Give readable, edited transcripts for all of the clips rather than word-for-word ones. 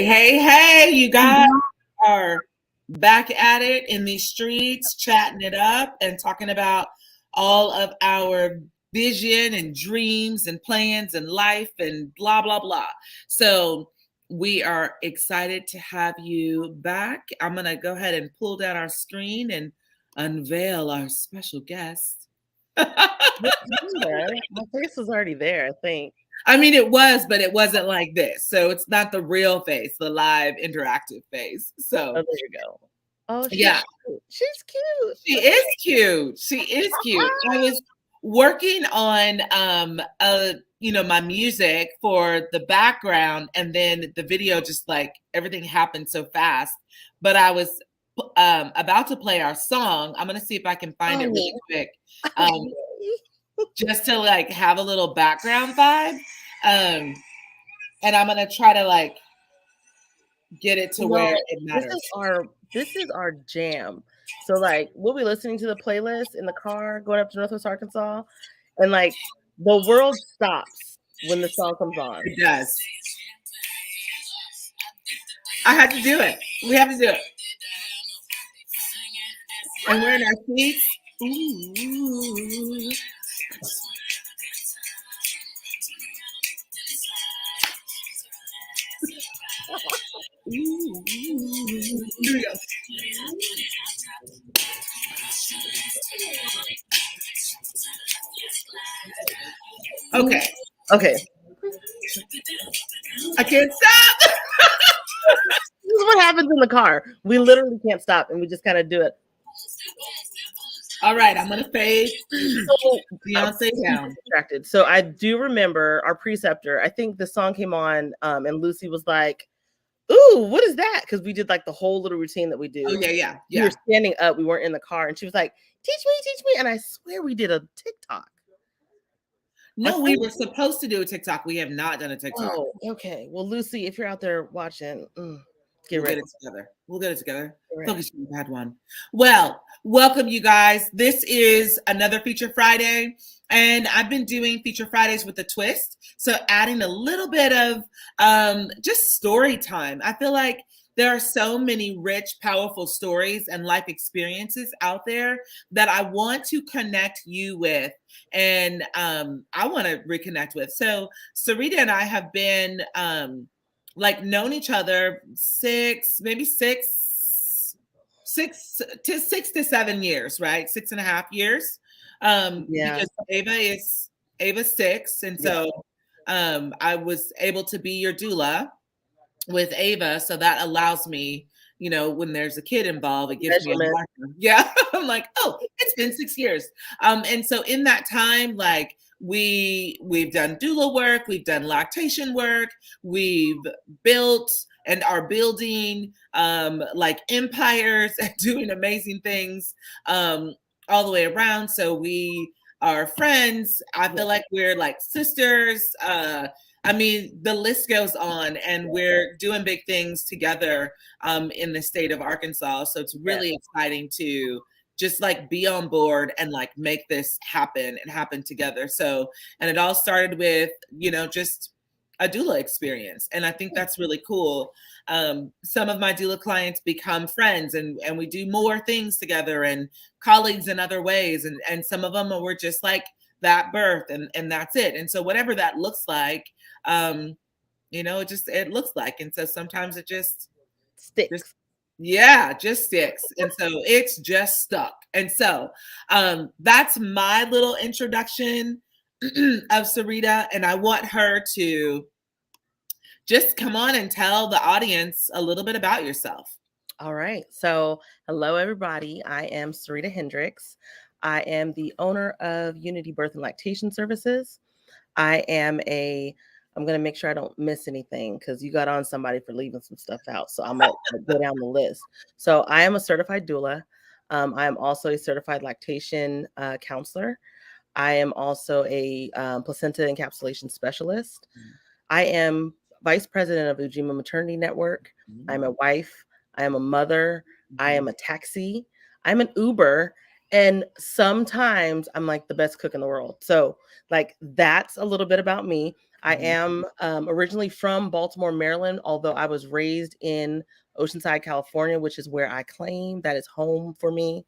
Hey, you guys are back at it in these streets, chatting it up and talking about all of our vision and dreams and plans and life and blah, blah, blah. So we are excited to have you back. I'm going to go ahead and pull down our screen and unveil our special guest. My face was already there, I think. I mean, it was, but it wasn't like this. So it's not the real face, the live interactive face. So there you go. Oh, yeah, cute. She's cute. She is cute. She is cute. I was working on my music for the background, and then the video just like everything happened so fast. But I was about to play our song. I'm gonna see if I can find it really quick. Just to like have a little background vibe. And I'm gonna try to like get it to where it matters. This is our jam. So like we'll be listening to the playlist in the car going up to Northwest Arkansas, and like the world stops when the song comes on. It does. I had to do it. We have to do it. And we're in our seats. Ooh. Here we go. Okay. I can't stop. This is what happens in the car. We literally can't stop, and we just kind of do it. All right, I'm gonna fade Beyonce down. Distracted. So I do remember our preceptor. I think the song came on, and Lucy was like, "Ooh, what is that?" Because we did like the whole little routine that we do. Oh yeah. We were standing up. We weren't in the car, and she was like, teach me," and I swear we did a TikTok. No, we were supposed to do a TikTok. We have not done a TikTok. Oh, okay. Well, Lucy, if you're out there watching, we'll get it together. We'll get it together. Focus on that one. Well, welcome you guys. This is another Feature Friday, and I've been doing Feature Fridays with a twist. So adding a little bit of just story time. I feel like there are so many rich, powerful stories and life experiences out there that I want to connect you with, and I want to reconnect with. So Sarita and I have been known each other 6 to 7 years, right? 6.5 years. Because Ava's 6, and so I was able to be your doula with Ava, so that allows me, when there's a kid involved, it gives me a marker. Yeah. I'm like, oh, it's been 6 years. And so in that time, like we've done doula work, we've done lactation work, we've built and are building like empires and doing amazing things all the way around. So we are friends. I feel like we're like sisters. I mean, the list goes on, and we're doing big things together in the state of Arkansas. So it's really exciting to just like be on board and like make this happen and happen together. So, and it all started with, just a doula experience. And I think that's really cool. Some of my doula clients become friends, and we do more things together, and colleagues in other ways. And some of them were just like that birth, and that's it. And so whatever that looks like, it looks like. And so sometimes it just sticks. Just sticks. And so it's just stuck. And so that's my little introduction of Sarita, and I want her to just come on and tell the audience a little bit about yourself. All right. So hello, everybody. I am Sarita Hendrix. I am the owner of Unity Birth and Lactation Services. I'm going to make sure I don't miss anything, because you got on somebody for leaving some stuff out. So I'm going to go down the list. So I am a certified doula. I am also a certified lactation counselor. I am also a placenta encapsulation specialist. I am vice president of Ujima Maternity Network. I'm a wife. I am a mother. I am a taxi. I'm an Uber. And sometimes I'm like the best cook in the world. So like, that's a little bit about me. I am originally from Baltimore, Maryland, although I was raised in Oceanside, California, which is where I claim that is home for me.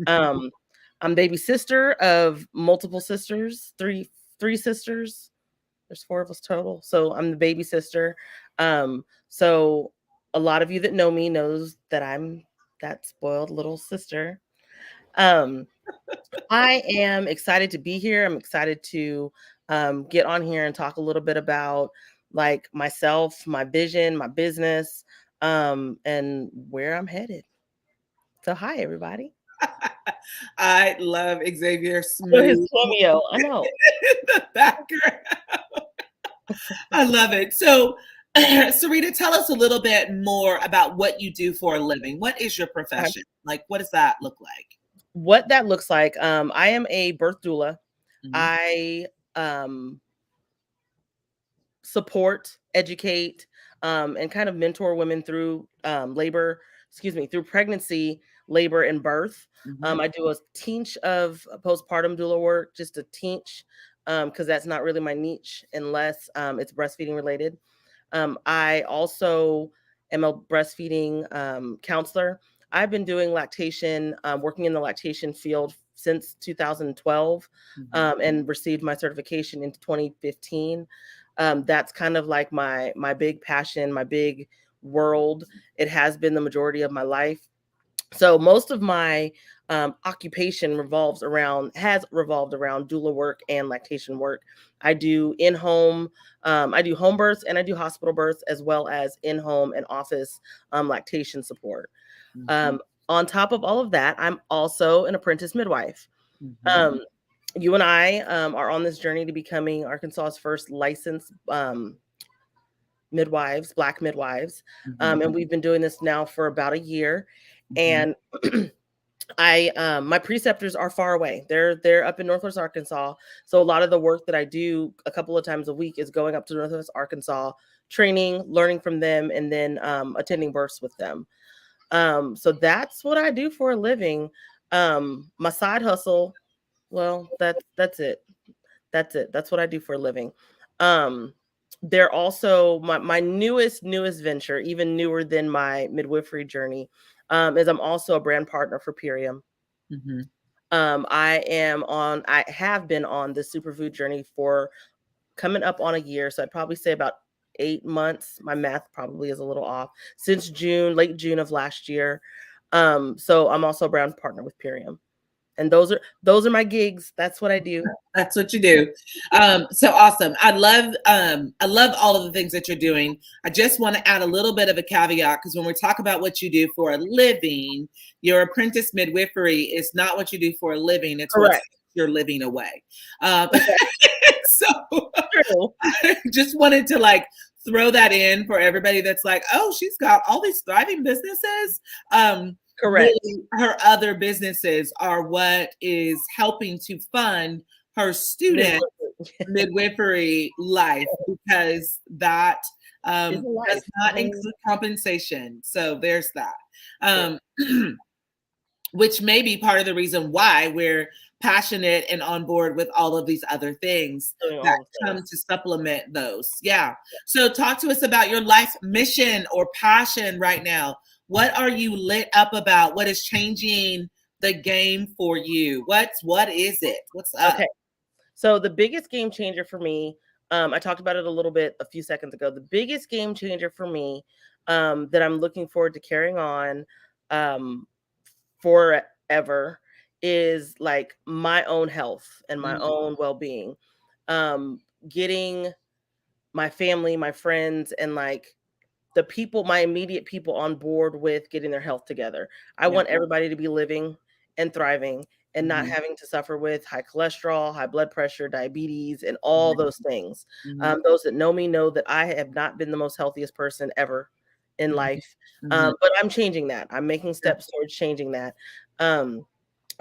I'm baby sister of multiple sisters, three sisters. There's four of us total. So I'm the baby sister. So a lot of you that know me knows that I'm that spoiled little sister. I am excited to be here. I'm excited to get on here and talk a little bit about like myself, my vision, my business, and where I'm headed. So hi everybody. I love Xavier Oh, his Smooth cameo. I know. in the background. I love it. So, Sarita, tell us a little bit more about what you do for a living. What is your profession? Like, what does that look like? What that looks like. I am a birth doula. Mhm. I support, educate, and kind of mentor women through through pregnancy, labor, and birth. I do a teach of postpartum doula work, just a teach, because that's not really my niche unless it's breastfeeding related. I also am a breastfeeding counselor. I've been doing lactation, working in the lactation field since 2012, and received my certification in 2015. That's kind of like my big passion, my big world. It has been the majority of my life. So most of my occupation has revolved around doula work and lactation work. I do in-home, I do home births and I do hospital births, as well as in-home and office lactation support. On top of all of that, I'm also an apprentice midwife. You and I are on this journey to becoming Arkansas's first licensed midwives, Black midwives. And we've been doing this now for about a year. And my preceptors are far away. They're up in Northwest Arkansas. So a lot of the work that I do a couple of times a week is going up to Northwest Arkansas, training, learning from them, and then attending births with them. So that's what I do for a living. My side hustle, well, that's it. That's it. That's what I do for a living. They're also my newest venture, even newer than my midwifery journey, is I'm also a brand partner for Purium. I have been on the superfood journey for coming up on a year. So I'd probably say about 8 months. My math probably is a little off, since late June of last year. So I'm also a brand partner with Purium. And those are my gigs. That's what I do. That's what you do. So awesome. I love all of the things that you're doing. I just want to add a little bit of a caveat, because when we talk about what you do for a living, your apprentice midwifery is not what you do for a living. It's what you're living away. So I just wanted to like throw that in for everybody that's like, oh, she's got all these thriving businesses. Correct. Really, her other businesses are what is helping to fund her student midwifery life, because that does not include compensation. So there's that. Which may be part of the reason why we're passionate and on board with all of these other things that come to supplement those. Yeah. So talk to us about your life mission or passion right now. What are you lit up about? What is changing the game for you? What is it? What's up? Okay. So the biggest game changer for me, I talked about it a little bit a few seconds ago. The biggest game changer for me that I'm looking forward to carrying on forever is like my own health and my own well-being. Getting my family, my friends, and like the people, my immediate people, on board with getting their health together. I want everybody to be living and thriving and not having to suffer with high cholesterol, high blood pressure, diabetes, and all those things. Those that know me know that I have not been the most healthiest person ever in life. But I'm changing that. I'm making steps towards changing that. And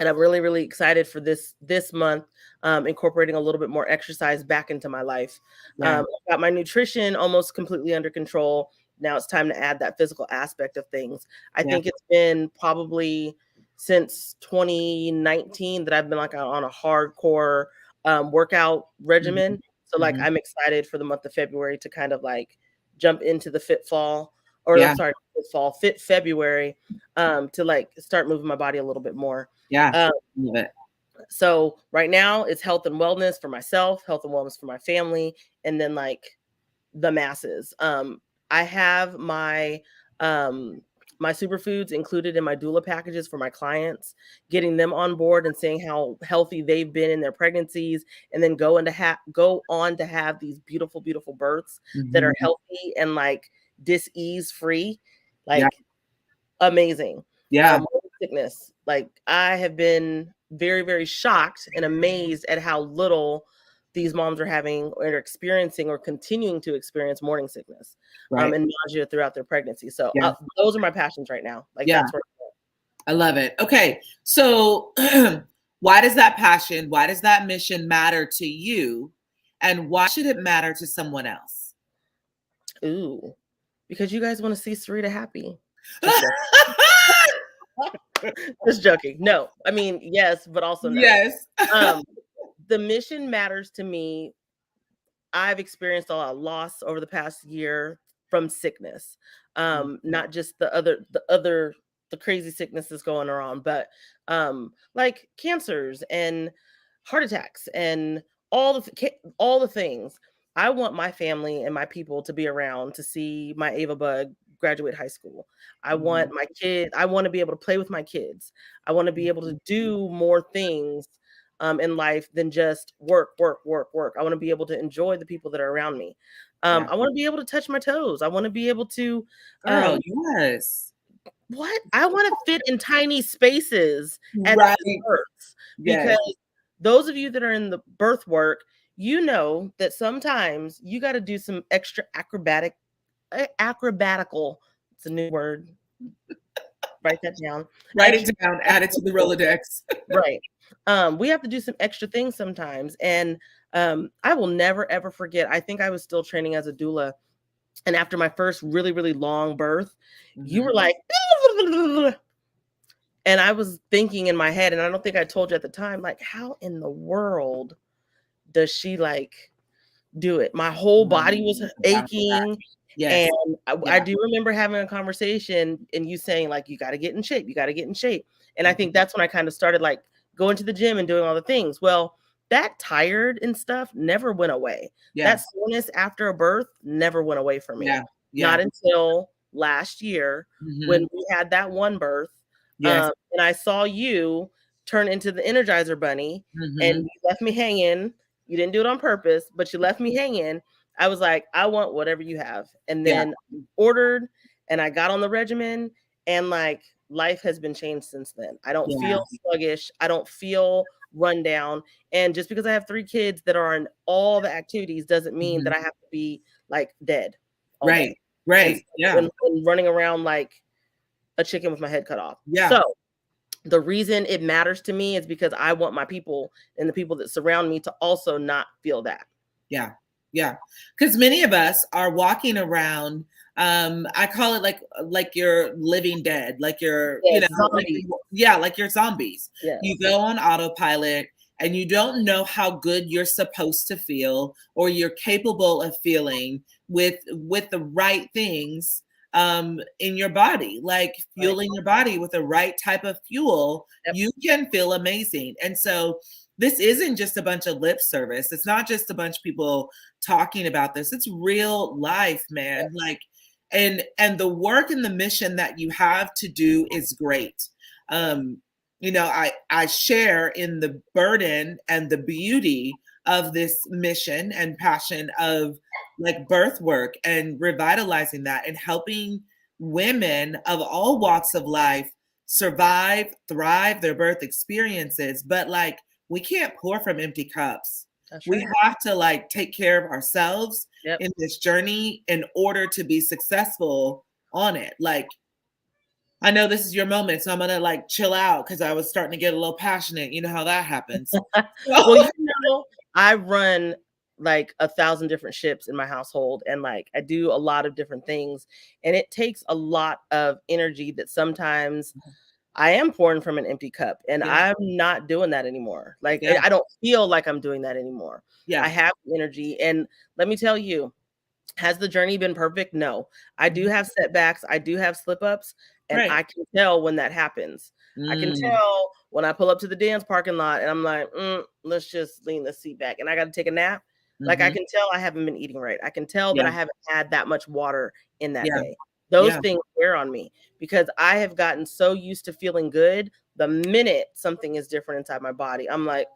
I'm really, really excited for this month, incorporating a little bit more exercise back into my life. I've got my nutrition almost completely under control. Now it's time to add that physical aspect of things. I think it's been probably since 2019 that I've been like on a hardcore workout regimen. So like, I'm excited for the month of February to kind of like jump into the fit fall, or I'm sorry, fit February, to like start moving my body a little bit more. Yeah. Love it. So right now it's health and wellness for myself, health and wellness for my family, and then like the masses. I have my my superfoods included in my doula packages for my clients, getting them on board and seeing how healthy they've been in their pregnancies, and then go on to have these beautiful, beautiful births that are healthy and like disease free, like amazing. Sickness. Like, I have been very, very shocked and amazed at how little these moms are having or experiencing or continuing to experience morning sickness, and nausea throughout their pregnancy. So those are my passions right now. Like, that's where I love it. Okay. So why does that passion, why does that mission matter to you? And why should it matter to someone else? Ooh, because you guys want to see Sarita happy. Just joking. No, I mean, yes, but also no. Yes. The mission matters to me. I've experienced a lot of loss over the past year from sickness. Not just the crazy sicknesses going around, but like cancers and heart attacks and all the things. I want my family and my people to be around to see my Ava Bug graduate high school. I want my kid. I want to be able to play with my kids. I want to be able to do more things in life than just work. I want to be able to enjoy the people that are around me. I want to be able to touch my toes. I want to be able to. Yes. What? I want to fit in tiny spaces at births, because those of you that are in the birth work, you know that sometimes you got to do some extra acrobatical. It's a new word. Write that down. Write it down. Add it to the Rolodex. Right. We have to do some extra things sometimes. And I will never, ever forget. I think I was still training as a doula. And after my first really, really long birth, you were like, and I was thinking in my head, and I don't think I told you at the time, like, how in the world does she like do it? My whole body was aching. Yes. And I do remember having a conversation and you saying, like, you got to get in shape. You got to get in shape. And I think that's when I kind of started like going to the gym and doing all the things. Well, that tired and stuff never went away. That soreness after a birth never went away from me. Not until last year when we had that one birth. And I saw you turn into the Energizer Bunny and you left me hanging. You didn't do it on purpose, but you left me hanging. I was like, I want whatever you have. And then ordered, and I got on the regimen, and like life has been changed since then. I don't feel sluggish. I don't feel run down. And just because I have 3 kids that are in all the activities doesn't mean that I have to be like dead. Right. And running around like a chicken with my head cut off. So the reason it matters to me is because I want my people and the people that surround me to also not feel that. Yeah. Because many of us are walking around. I call it like you're living dead, like you're, zombies. Like you're zombies. You go on autopilot and you don't know how good you're supposed to feel or you're capable of feeling with the right things in your body, like fueling your body with the right type of fuel. You can feel amazing. And so this isn't just a bunch of lip service. It's not just a bunch of people talking about this. It's real life, man. Like, and the work and the mission that you have to do is great. I share in the burden and the beauty of this mission and passion of like birth work and revitalizing that and helping women of all walks of life survive, thrive their birth experiences. But like, we can't pour from empty cups. We have to like take care of ourselves in this journey in order to be successful on it. Like, I know this is your moment, so I'm gonna like chill out because I was starting to get a little passionate. You know how that happens. Well, I run like 1,000 different ships in my household, and like I do a lot of different things, and it takes a lot of energy that sometimes I am pouring from an empty cup, and Yeah. I'm not doing that anymore. Like, Yeah. I don't feel like I'm doing that anymore. Yeah. I have energy, and let me tell you, has the journey been perfect? No. I do have setbacks. I do have slip ups, and Right. I can tell when that happens. I can tell when I pull up to the dance parking lot and I'm like, let's just lean the seat back and I got to take a nap. Like, I can tell I haven't been eating right. I can tell that I haven't had that much water in that day. Those things wear on me because I have gotten so used to feeling good. The minute something is different inside my body, I'm like,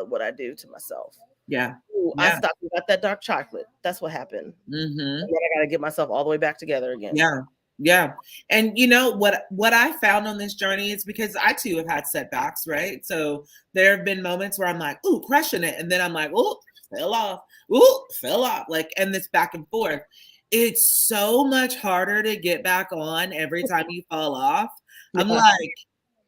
what I do to myself. Yeah. Ooh, I stopped and got that dark chocolate. That's what happened. And then I got to get myself all the way back together again. Yeah. Yeah. And you know what I found on this journey is because I too have had setbacks, right? So there have been moments where I'm like, ooh, crushing it. And then I'm like, ooh, fell off. Ooh, fell off. Like, and this back and forth. It's so much harder to get back on every time you fall off. I'm like,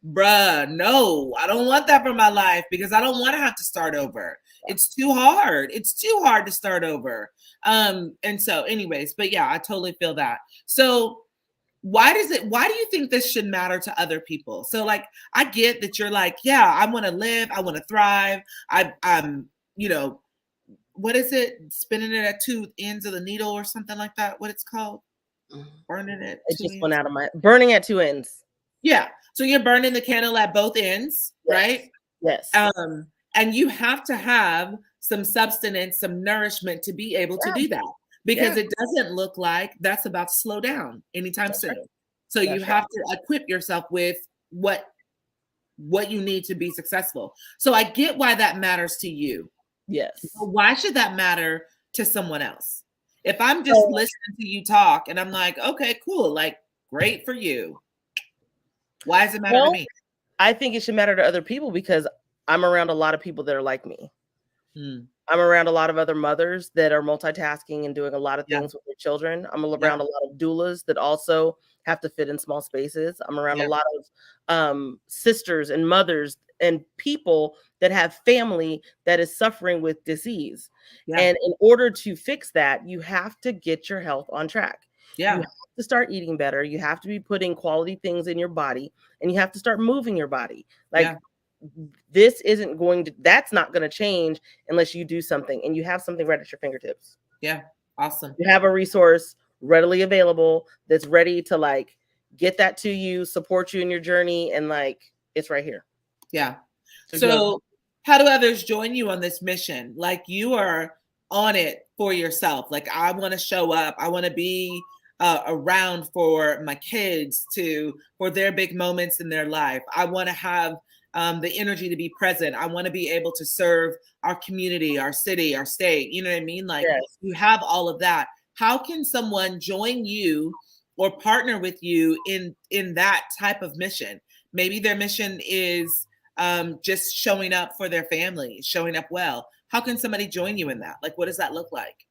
bruh, no, I don't want that for my life because I don't want to have to start over. It's too hard. It's too hard to start over. And so anyways, but yeah, I totally feel that. So why do you think this should matter to other people? So like, I get that you're like, yeah, I want to live, I want to thrive. I'm, you know, what is it? Spinning it at two ends of the needle or something like that. What it's called? Burning it. It just went out of my burning at two ends. Yeah. So you're burning the candle at both ends, right? Yes. And you have to have some substance, some nourishment to be able to do that because it doesn't look like that's about to slow down anytime soon. Right. So you have to equip yourself with what you need to be successful. So I get why that matters to you. Yes. But why should that matter to someone else? If I'm just listening to you talk and I'm like, okay, cool, like great for you. Why does it matter to me? I think it should matter to other people because I'm around a lot of people that are like me. I'm around a lot of other mothers that are multitasking and doing a lot of things with their children. I'm around a lot of doulas that also have to fit in small spaces. I'm around a lot of sisters and mothers and people that have family that is suffering with disease. And in order to fix that, you have to get your health on track. You have to start eating better. You have to be putting quality things in your body, and you have to start moving your body. Like that's not going to change unless you do something and you have something right at your fingertips. Yeah. Awesome. You have a resource readily available that's ready to like get that to you, support you in your journey, and like it's right here. Yeah. So how do others join you on this mission? Like you are on it for yourself. Like I want to show up. I want to be around for my kids for their big moments in their life. I want to have the energy to be present. I want to be able to serve our community, our city, our state. You know what I mean? Like you have all of that. How can someone join you or partner with you in that type of mission? Maybe their mission is just showing up for their family, showing up well. How can somebody join you in that? Like, what does that look like?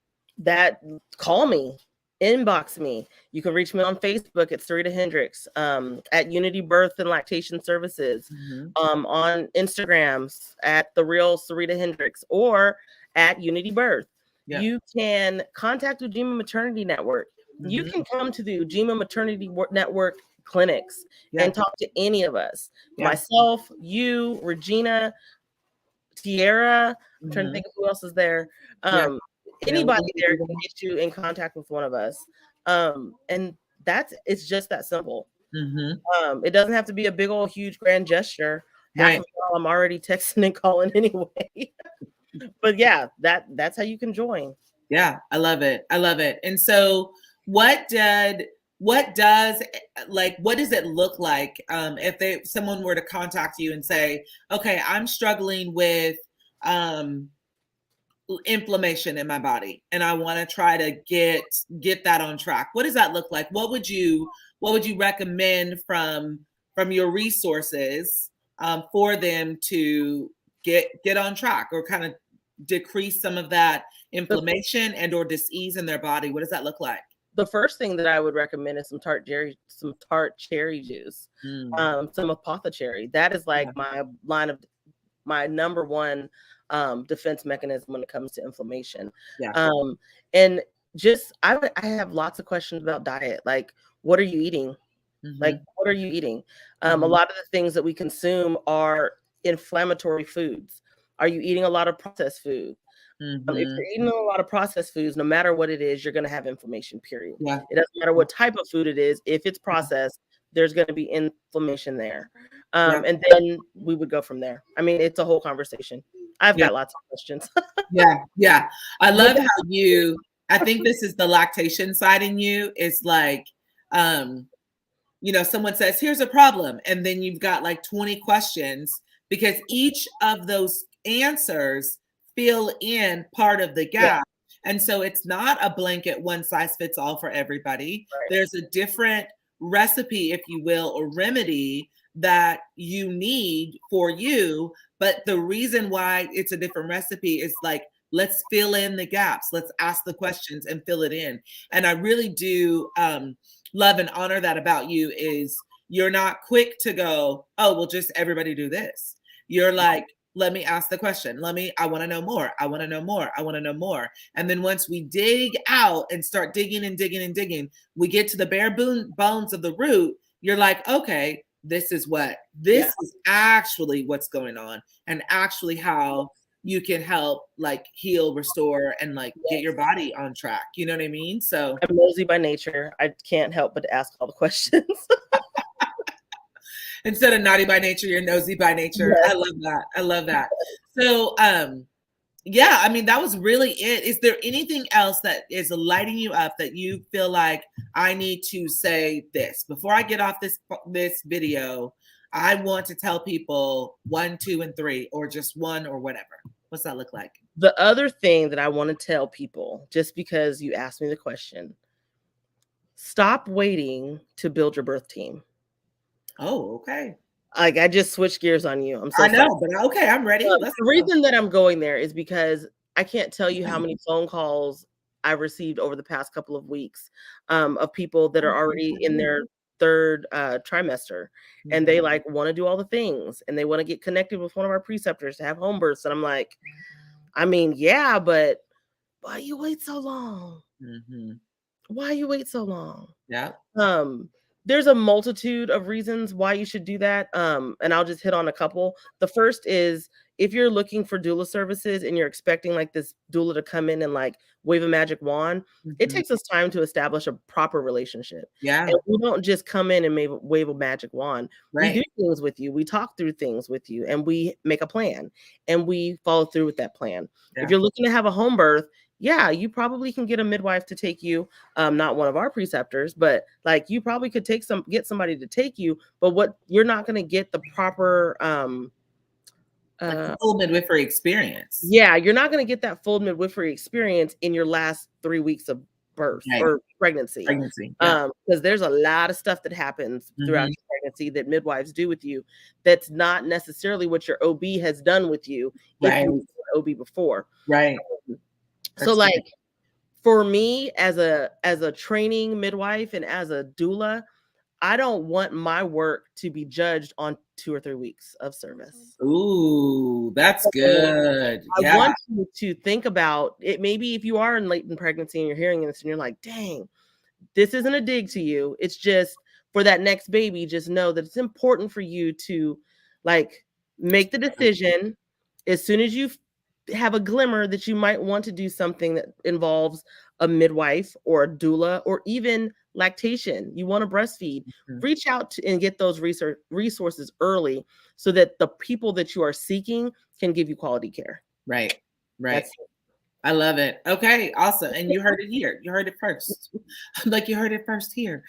Call me, inbox me. You can reach me on Facebook at Sarita Hendrix, at Unity Birth and Lactation Services, on Instagrams at The Real Sarita Hendrix or at Unity Birth. You can contact Ujima Maternity Network. You can come to the Ujima Maternity Network clinics and talk to any of us. Myself, you, Regina, Tiara. I'm trying to think of who else is there. Anybody there can get you in contact with one of us. And it's just that simple. It doesn't have to be a big old huge grand gesture. Half of y'all I'm already texting and calling anyway. But yeah, that's how you can join. Yeah, I love it. I love it. And so what does it look like if someone were to contact you and say, okay, I'm struggling with inflammation in my body and I want to try to get that on track. What does that look like? What would you recommend from your resources for them to get on track or kind of decrease some of that inflammation and or disease in their body? What does that look like? The first thing that I would recommend is some tart cherry juice, some apothecary. That is like my number one defense mechanism when it comes to inflammation. And just I have lots of questions about diet. Like, what are you eating? Like, Mm-hmm. what are you eating? A Mm-hmm. lot of the things that we consume are inflammatory foods. Are you eating a lot of processed food? If Mm-hmm. you're eating a lot of processed foods, no matter what it is, you're going to have inflammation, period. Yeah. It doesn't matter what type of food it is. If it's processed, there's going to be inflammation there. Yeah. And then we would go from there. I mean, it's a whole conversation. I've Yeah. got lots of questions. Yeah. Yeah. I love how I think this is the lactation side in you. Is like, someone says, here's a problem. And then you've got like 20 questions because each of those answers fill in part of the Yeah. gap. And so it's not a blanket one size fits all for everybody. Right. There's a different recipe, if you will, or remedy that you need for you. But the reason why it's a different recipe is like, let's fill in the gaps. Let's ask the questions and fill it in. And I really do love and honor that about you is you're not quick to go, oh, well, just everybody do this. You're like, let me ask the question. I want to know more. I want to know more. I want to know more. And then once we dig out and start digging and digging and digging, we get to the bare bones of the root. You're like, okay, this is actually what's going on and actually how you can help like heal, restore, and like get your body on track. You know what I mean? So I'm nosy by nature. I can't help but ask all the questions. Instead of naughty by nature, you're nosy by nature. Yes. I love that. I love that. So yeah, I mean, that was really it. Is there anything else that is lighting you up that you feel like I need to say this before I get off this video? I want to tell people 1, 2, and 3, or just one, or whatever. What's that look like? The other thing that I want to tell people, just because you asked me the question, stop waiting to build your birth team. Oh, okay. Like, I just switched gears on you. I know, but okay, I'm ready. The reason that I'm going there is because I can't tell you how many phone calls I received over the past couple of weeks of people that are already in their third trimester, and they like want to do all the things, and they want to get connected with one of our preceptors to have home births. And I'm like, I mean, yeah, but why you wait so long? Why you wait so long? Yeah. There's a multitude of reasons why you should do that. And I'll just hit on a couple. The first is if you're looking for doula services and you're expecting like this doula to come in and like wave a magic wand, it takes us time to establish a proper relationship. Yeah. And we don't just come in and wave a magic wand. Right. We do things with you. We talk through things with you, and we make a plan and we follow through with that plan. Yeah. If you're looking to have a home birth, yeah, you probably can get a midwife to take you. Not one of our preceptors, but like you probably could get somebody to take you, but what you're not going to get the proper full midwifery experience. Yeah, you're not going to get that full midwifery experience in your last 3 weeks of birth or pregnancy. Yeah. Because there's a lot of stuff that happens throughout your pregnancy that midwives do with you that's not necessarily what your OB has done with you if you were OB before. Right. So like for me as a training midwife and as a doula, I don't want my work to be judged on 2 or 3 weeks of service. Ooh, that's good. I want you to think about it. Maybe if you are in latent pregnancy and you're hearing this and you're like, dang, this isn't a dig to you. It's just for that next baby, just know that it's important for you to like make the decision as soon as you have a glimmer that you might want to do something that involves a midwife or a doula or even lactation. You want to breastfeed, reach out and get those resources early so that the people that you are seeking can give you quality care. Right. I love it. Okay, awesome. And you heard it here. You heard it first. Like you heard it first here.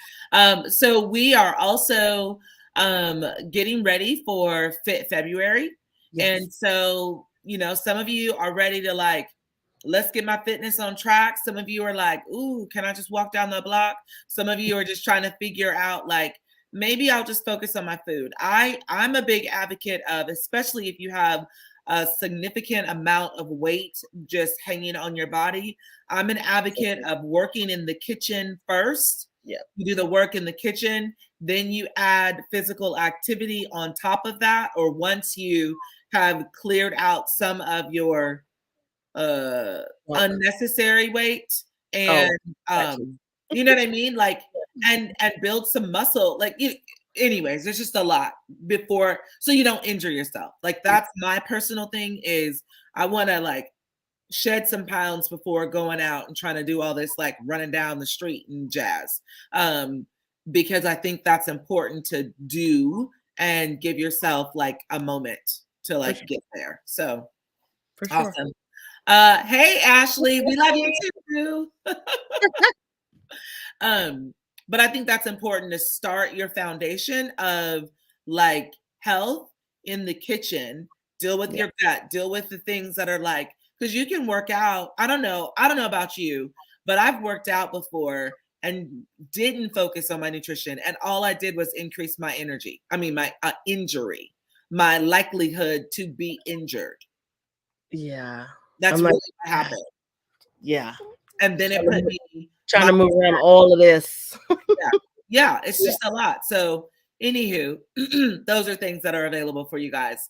So we are also getting ready for Fit February. Yes. And so some of you are ready to like, let's get my fitness on track. Some of you are like, ooh, can I just walk down the block? Some of you are just trying to figure out like, maybe I'll just focus on my food. I'm a big advocate of, especially if you have a significant amount of weight just hanging on your body. I'm an advocate of working in the kitchen first. Yeah. You do the work in the kitchen, then you add physical activity on top of that, or once you have cleared out some of your unnecessary weight and you know what I mean? Like and build some muscle. Like, anyways, there's just a lot before, so you don't injure yourself. Like, that's my personal thing, is I want to like shed some pounds before going out and trying to do all this like running down the street and jazz, because I think that's important to do and give yourself like a moment to like get there. So for sure. Awesome. Hey Ashley, we love you too. But I think that's important to start your foundation of like health in the kitchen. Deal with your gut, deal with the things that are like, because you can work out. I don't know about you, but I've worked out before and didn't focus on my nutrition. And all I did was increase my energy. I mean, my injury, my likelihood to be injured. Yeah. That's really what happened. Yeah. And then it put me trying to move around all of this. Yeah, it's just a lot. So anywho, those are things that are available for you guys.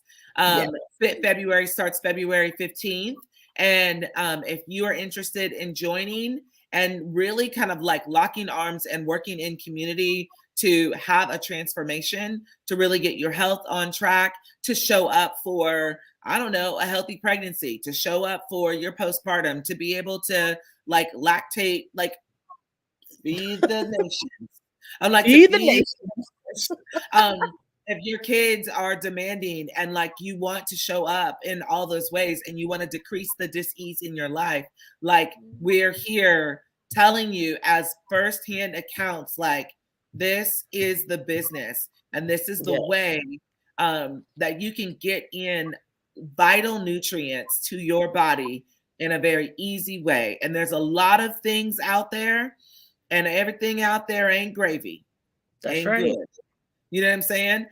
February starts February 15th. And if you are interested in joining and really kind of like locking arms and working in community to have a transformation, to really get your health on track, to show up for, I don't know, a healthy pregnancy, to show up for your postpartum, to be able to like lactate, like feed the nations. I'm like, feed the nations. If your kids are demanding and like you want to show up in all those ways and you want to decrease the dis-ease in your life, like we're here telling you as firsthand accounts, like this is the business and this is the way that you can get in vital nutrients to your body in a very easy way. And there's a lot of things out there, and everything out there ain't gravy. That's right. Good. You know what I'm saying?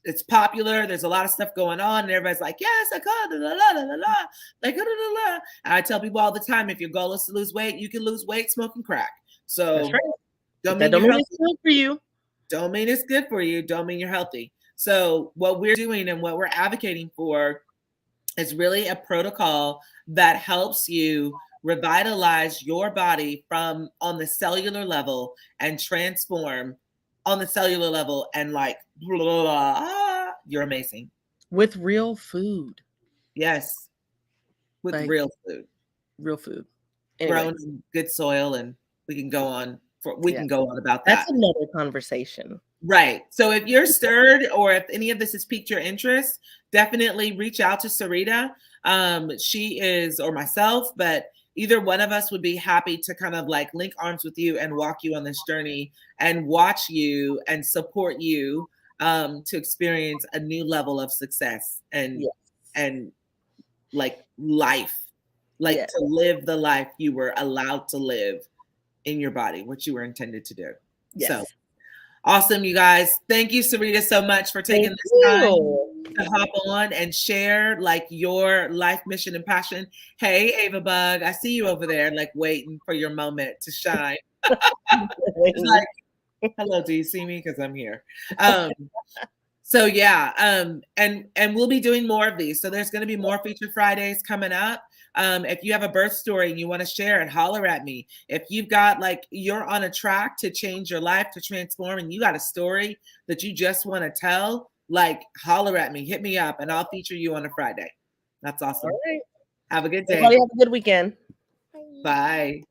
It's popular. There's a lot of stuff going on, and everybody's like, "Yes, I got la la la la like la la la." I tell people all the time, if your goal is to lose weight, you can lose weight smoking crack. So that's right. Don't mean it's good for you. Don't mean it's good for you. Don't mean you're healthy. So what we're doing and what we're advocating for is really a protocol that helps you revitalize your body from on the cellular level and transform on the cellular level, and like blah, blah, blah, you're amazing with real food. Yes, with like, real food anyway. Grown in good soil, and we can go on can go on about that. That's another conversation. Right. So if you're stirred, or if any of this has piqued your interest, definitely reach out to Sarita. She is, or myself, but either one of us would be happy to kind of like link arms with you and walk you on this journey and watch you and support you to experience a new level of success and like life, like to live the life you were allowed to live in your body, what you were intended to do. So awesome, you guys. Thank you, Sarita, so much for taking this time to hop on and share like your life mission and passion. Hey, Ava Bug, I see you over there, like waiting for your moment to shine. It's like, hello, do you see me? Because I'm here. So yeah, and we'll be doing more of these. So there's going to be more Feature Fridays coming up. If you have a birth story and you want to share it, holler at me. If you've got like, you're on a track to change your life, to transform, and you got a story that you just want to tell, like holler at me, hit me up, and I'll feature you on a Friday. That's awesome. All right. Have a good day. Everybody have a good weekend. Bye.